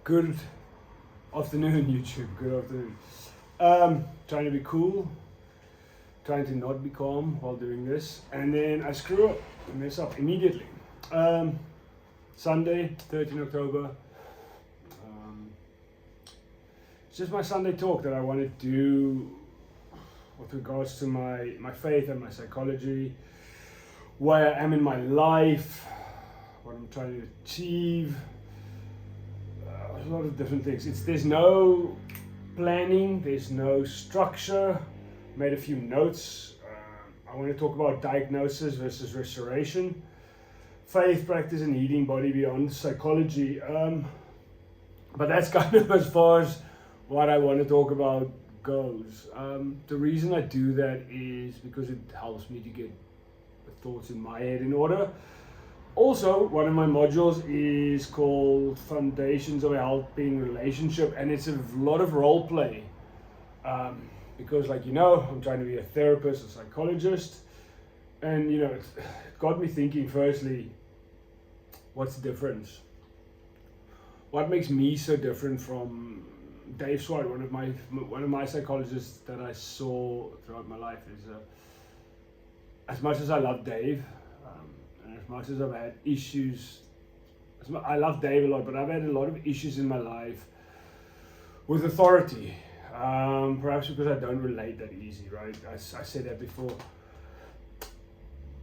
Good afternoon, YouTube. Good afternoon. Trying to be cool, trying to not be calm while doing this, and then I screw up, I mess up immediately. Sunday, 13 October. It's just my Sunday talk that I want to do with regards to my faith and my psychology, where I am in my life, what I'm trying to achieve. A lot of different things. There's no planning, there's no structure. Made a few notes. I want to talk about diagnosis versus restoration, faith, practice, and healing body beyond psychology. But that's kind of as far as what I want to talk about goes. The reason I do that is because it helps me to get the thoughts in my head in order. Also, one of my modules is called Foundations of a Helping Relationship, and it's a lot of role play. Because, like I'm trying to be a therapist, a psychologist, and it got me thinking. Firstly, what's the difference? What makes me so different from Dave Swart, one of my psychologists that I saw throughout my life? Is as much as I love Dave. As much as I've had issues, I love Dave a lot, but I've had a lot of issues in my life with authority. Perhaps because I don't relate that easy, right? I said that before.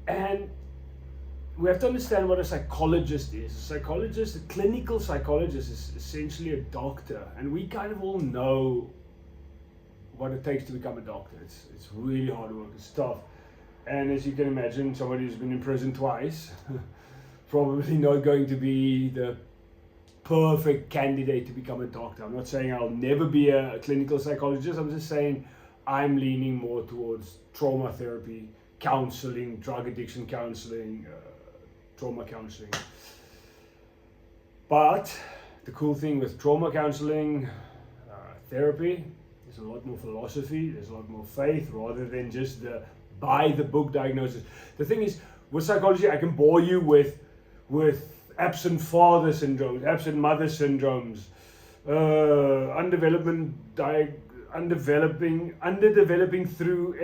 And we have to understand what a psychologist is. A clinical psychologist, is essentially a doctor. And we kind of all know what it takes to become a doctor. It's really hard work, it's tough. And as you can imagine, somebody who's been in prison twice, probably not going to be the perfect candidate to become a doctor. I'm not saying I'll never be a clinical psychologist. I'm just saying I'm leaning more towards trauma therapy, counseling, drug addiction counseling, trauma counseling. But the cool thing with trauma counseling, therapy, there's a lot more philosophy, there's a lot more faith, rather than just the by the book diagnosis. The thing is, with psychology, I can bore you with absent father syndromes, absent mother syndromes, underdeveloping through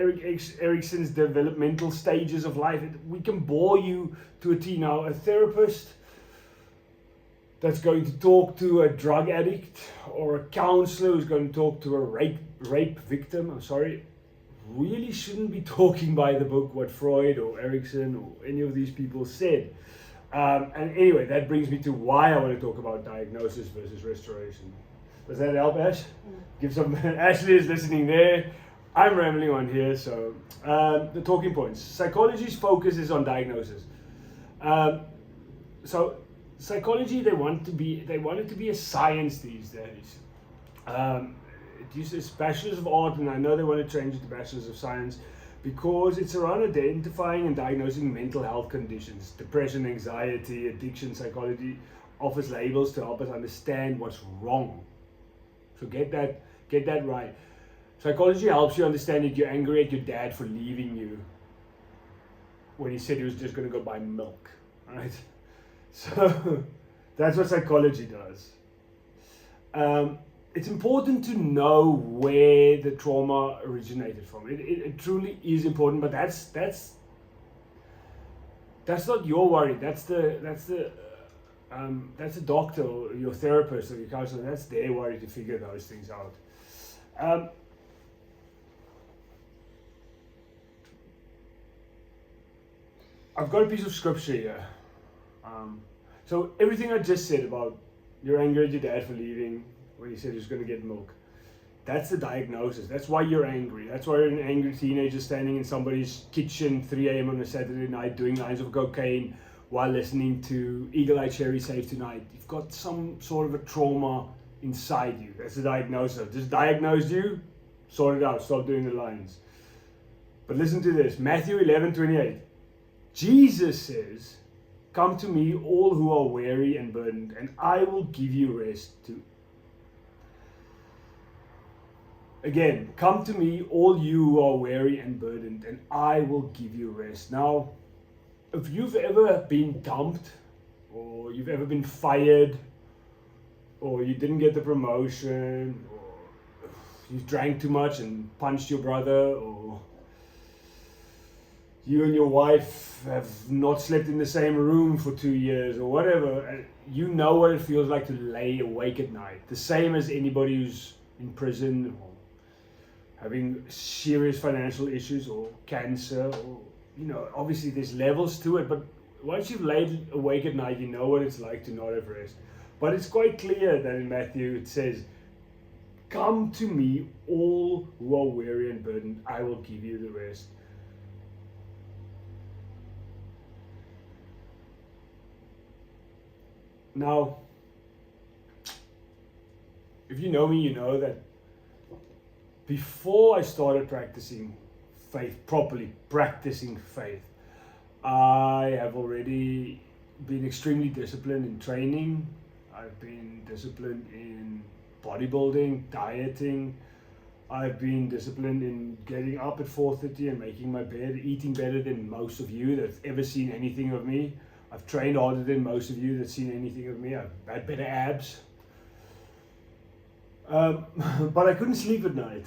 Erickson's developmental stages of life. We can bore you to a T. Now, a therapist that's going to talk to a drug addict, or a counselor who's going to talk to a rape victim, really shouldn't be talking by the book what Freud or Erickson or any of these people said. And anyway, that brings me to why I want to talk about diagnosis versus restoration. Does that help, Ash? Give some. Ashley is listening there. I'm rambling on here. So the talking points. Psychology's focus is on diagnosis. So psychology, they want it to be a science these days. It uses Bachelors of Art, and I know they want to change it to Bachelors of Science, because it's around identifying and diagnosing mental health conditions. Depression, anxiety, addiction. Psychology offers labels to help us understand what's wrong. So get that right. Psychology helps you understand that you're angry at your dad for leaving you when he said he was just going to go buy milk, right? So that's what psychology does. It's important to know where the trauma originated from. It truly is important, but that's not your worry. That's the doctor or your therapist or your counselor. That's their worry to figure those things out. I've got a piece of scripture here. So everything I just said about you're angry at your dad for leaving when he said he was going to get milk, that's the diagnosis. That's why you're angry. That's why you're an angry teenager standing in somebody's kitchen 3 a.m. on a Saturday night doing lines of cocaine while listening to Eagle Eye Cherry Save Tonight. You've got some sort of a trauma inside you. That's the diagnosis. Just diagnosed you, sort it out, stop doing the lines. But listen to this, Matthew 11:28. Jesus says, "Come to me, all who are weary and burdened, and I will give you rest too." Again, come to me, all you who are weary and burdened, and I will give you rest. Now, if you've ever been dumped, or you've ever been fired, or you didn't get the promotion, or you drank too much and punched your brother, or you and your wife have not slept in the same room for 2 years, or whatever, and you know what it feels like to lay awake at night. The same as anybody who's in prison or having serious financial issues or cancer, or, you know, obviously there's levels to it, but once you've laid awake at night, you know what it's like to not have rest. But it's quite clear that in Matthew it says, "Come to me, all who are weary and burdened, I will give you the rest." Now, if you know me, you know that before I started practicing faith, properly practicing faith, I have already been extremely disciplined in training. I've been disciplined in bodybuilding, dieting. I've been disciplined in getting up at 4:30 and making my bed, eating better than most of you that's ever seen anything of me. I've trained harder than most of you that's seen anything of me. I've had better abs. But I couldn't sleep at night.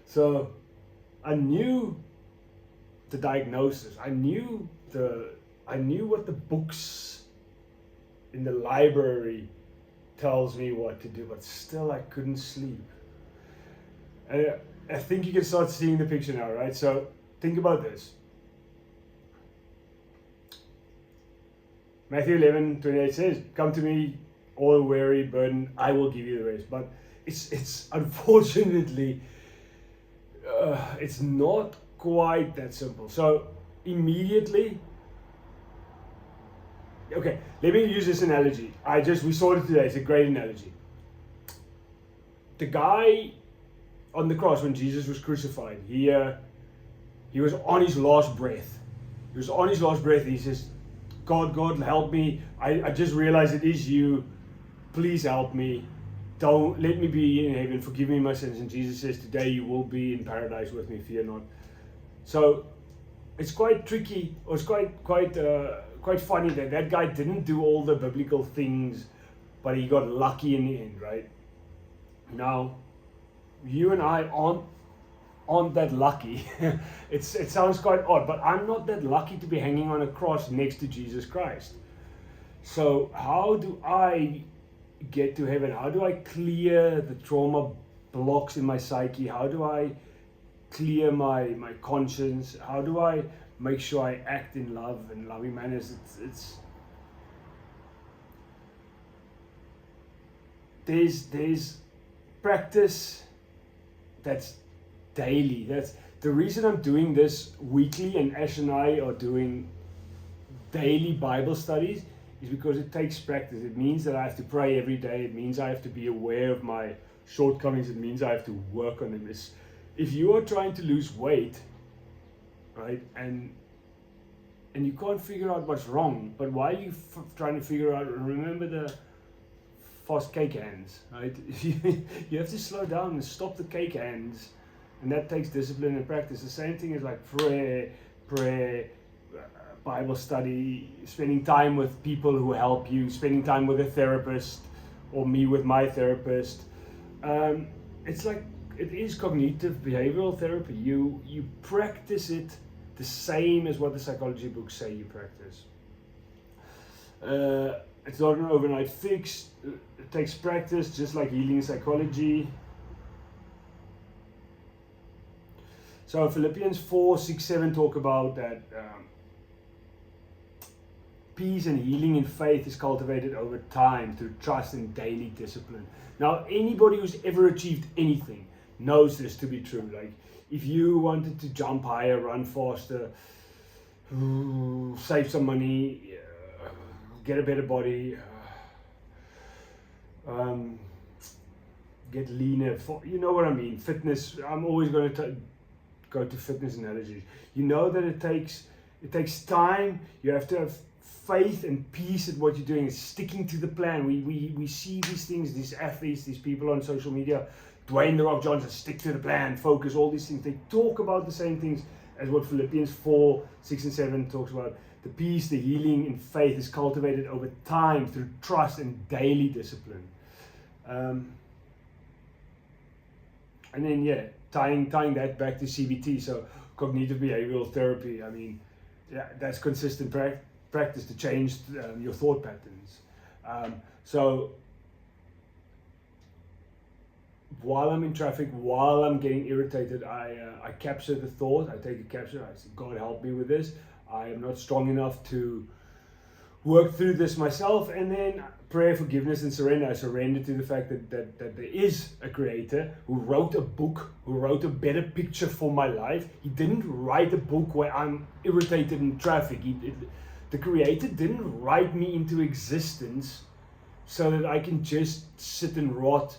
So I knew the diagnosis. I knew what the books in the library tells me what to do, but still I couldn't sleep. And I think you can start seeing the picture now, right? So think about this. Matthew 11:28 says, "Come to me, all weary, burdened, I will give you the rest." But it's unfortunately, it's not quite that simple. So immediately, okay, let me use this analogy. We saw it today. It's a great analogy. The guy on the cross when Jesus was crucified, he was on his last breath. He was on his last breath. He says, God, help me. I just realized it is you. Please help me. Don't let me be in heaven. Forgive me my sins. And Jesus says, today you will be in paradise with me. Fear not. So it's quite tricky, or it's quite funny that guy didn't do all the biblical things, but he got lucky in the end, right? Now, you and I aren't that lucky. It sounds quite odd, but I'm not that lucky to be hanging on a cross next to Jesus Christ. So how do I get to heaven? How do I clear the trauma blocks in my psyche? How do I clear my conscience? How do I make sure I act in love and loving manners? There's practice that's daily. That's the reason I'm doing this weekly, and Ash and I are doing daily Bible studies, is because it takes practice. It means that I have to pray every day. It means I have to be aware of my shortcomings. It means I have to work on them. If you are trying to lose weight, right, and you can't figure out what's wrong, but why are you trying to figure out? Remember the fast cake hands, right? You have to slow down and stop the cake hands. And that takes discipline and practice. The same thing is like prayer, Bible study, spending time with people who help you, spending time with a therapist, or me with my therapist. It's like, it is cognitive behavioral therapy. You practice it the same as what the psychology books say you practice. It's not an overnight fix. It takes practice, just like healing psychology. So Philippians 4:6-7 talk about that peace and healing in faith is cultivated over time through trust and daily discipline. Now, anybody who's ever achieved anything knows this to be true. Like, if you wanted to jump higher, run faster, save some money, get a better body, get leaner, you know what I mean, fitness. I'm always going to go to fitness analogies. You know that it takes time. You have to have faith and peace at what you're doing. It's sticking to the plan. We see these things, these athletes, these people on social media, Dwayne "The Rock" Johnson, stick to the plan, focus, all these things. They talk about the same things as what Philippians 4:6-7 talks about. The peace, the healing in faith is cultivated over time through trust and daily discipline. And then tying that back to CBT, so cognitive behavioral therapy. I mean, that's consistent practice to change your thought patterns. So while I'm in traffic, while I'm getting irritated, I capture the thought. I take a capture. I say, God help me with this. I am not strong enough to work through this myself. And then prayer, forgiveness, and surrender. I surrender to the fact that there is a creator who wrote a book, who wrote a better picture for my life. He didn't write a book where I'm irritated in traffic. The creator didn't write me into existence so that I can just sit and rot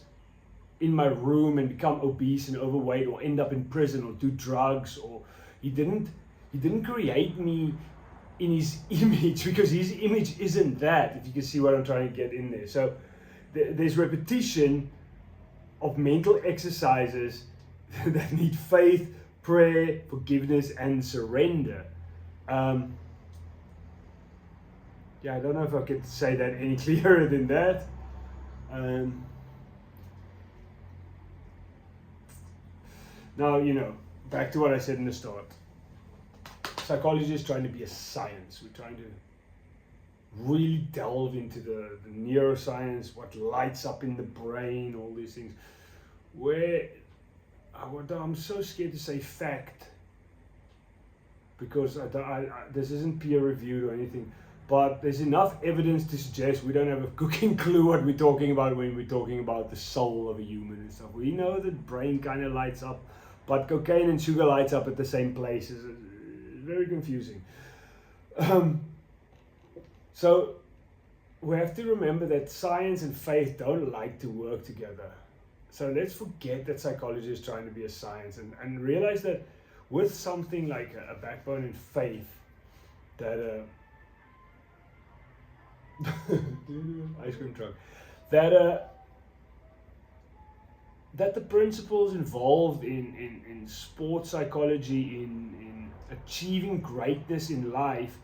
in my room and become obese and overweight, or end up in prison, or do drugs. Or he didn't create me in his image, because his image isn't that, if you can see what I'm trying to get in there. So there's repetition of mental exercises that need faith, prayer, forgiveness, and surrender. I don't know if I could say that any clearer than that. Now, back to what I said in the start. Psychology is trying to be a science. We're trying to really delve into the neuroscience, what lights up in the brain, all these things. I'm so scared to say fact, because this isn't peer reviewed or anything, but there's enough evidence to suggest we don't have a cooking clue what we're talking about when we're talking about the soul of a human and stuff. We know that brain kind of lights up, but cocaine and sugar lights up at the same places. Very confusing. So we have to remember that science and faith don't like to work together. So let's forget that psychology is trying to be a science, and realize that with something like a backbone in faith, that ice cream truck, that the principles involved in sports psychology, in achieving greatness in life,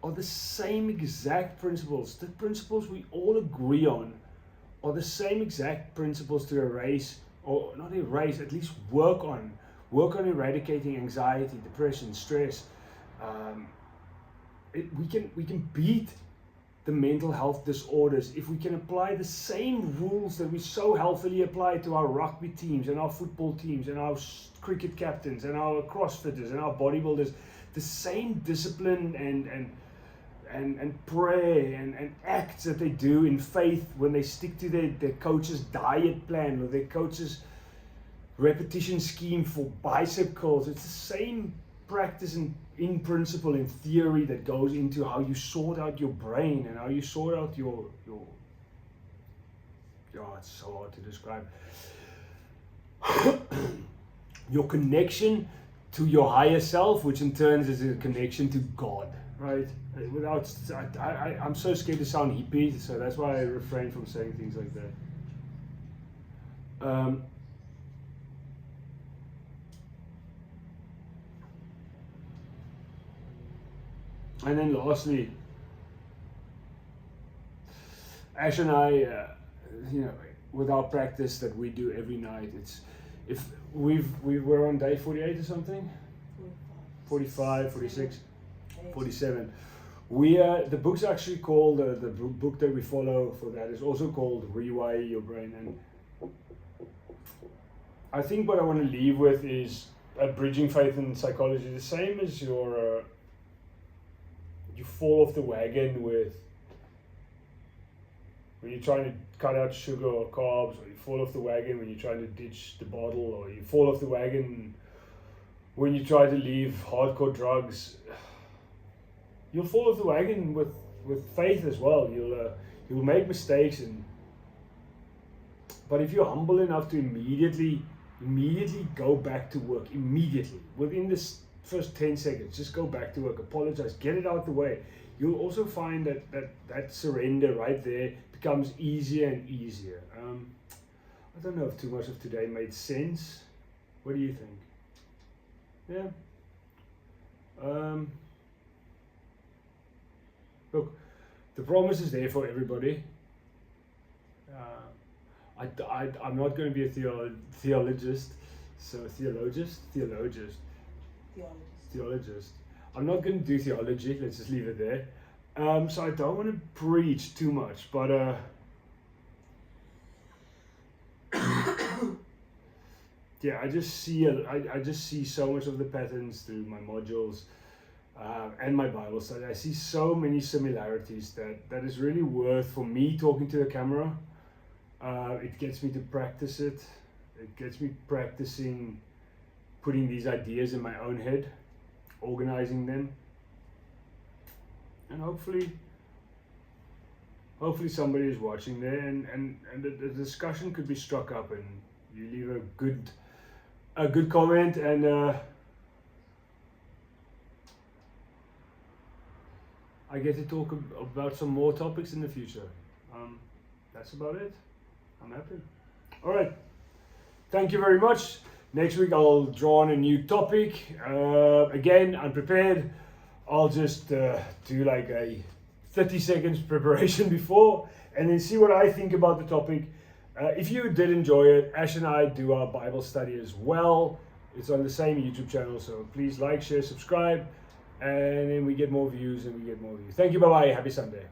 are the same exact principles. The principles we all agree on are the same exact principles to erase, or not erase, at least work on eradicating anxiety, depression, stress. We can beat the mental health disorders if we can apply the same rules that we so healthily apply to our rugby teams and our football teams and our cricket captains and our crossfitters and our bodybuilders. The same discipline and prayer and acts that they do in faith when they stick to their coach's diet plan or their coach's repetition scheme for bicep curls. It's the same practice in principle, in theory, that goes into how you sort out your brain and how you sort out your it's so hard to describe. Your connection to your higher self, which in turn is a connection to God, right? I'm so scared to sound hippie, so that's why I refrain from saying things like that. And then lastly, Ash and I, with our practice that we do every night, if we're on day 48 or something, 45, 46, 47. The book's actually called, the book that we follow for that is also called Rewire Your Brain. And I think what I want to leave with is bridging faith and psychology, the same as you fall off the wagon when you're trying to cut out sugar or carbs, or you fall off the wagon when you're trying to ditch the bottle, or you fall off the wagon when you try to leave hardcore drugs. You'll fall off the wagon with faith as well. You'll make mistakes, but if you're humble enough to immediately go back to work, immediately, within this first 10 seconds, just go back to work, apologize, get it out the way, you'll also find that surrender right there becomes easier and easier. I don't know if too much of today made sense. What do you think? Yeah. Look, the promise is there for everybody. I'm not going to be a theologist. So theologist. I'm not going to do theology. Let's just leave it there. So I don't want to preach too much, but yeah, I just see so much of the patterns through my modules and my Bible study. I see so many similarities that is really worth for me talking to the camera. It gets me to practice it. It gets me practicing putting these ideas in my own head, organizing them, and hopefully somebody is watching there, and the discussion could be struck up, and you leave a good comment, and I get to talk about some more topics in the future. That's about it. I'm happy. All right. Thank you very much. Next week I'll draw on a new topic. Again, unprepared. I'll just do like a 30 seconds preparation before, and then see what I think about the topic. If you did enjoy it, Ash and I do our Bible study as well. It's on the same YouTube channel, so please like, share, subscribe, and then we get more views and we get more views. Thank you, bye-bye, happy Sunday.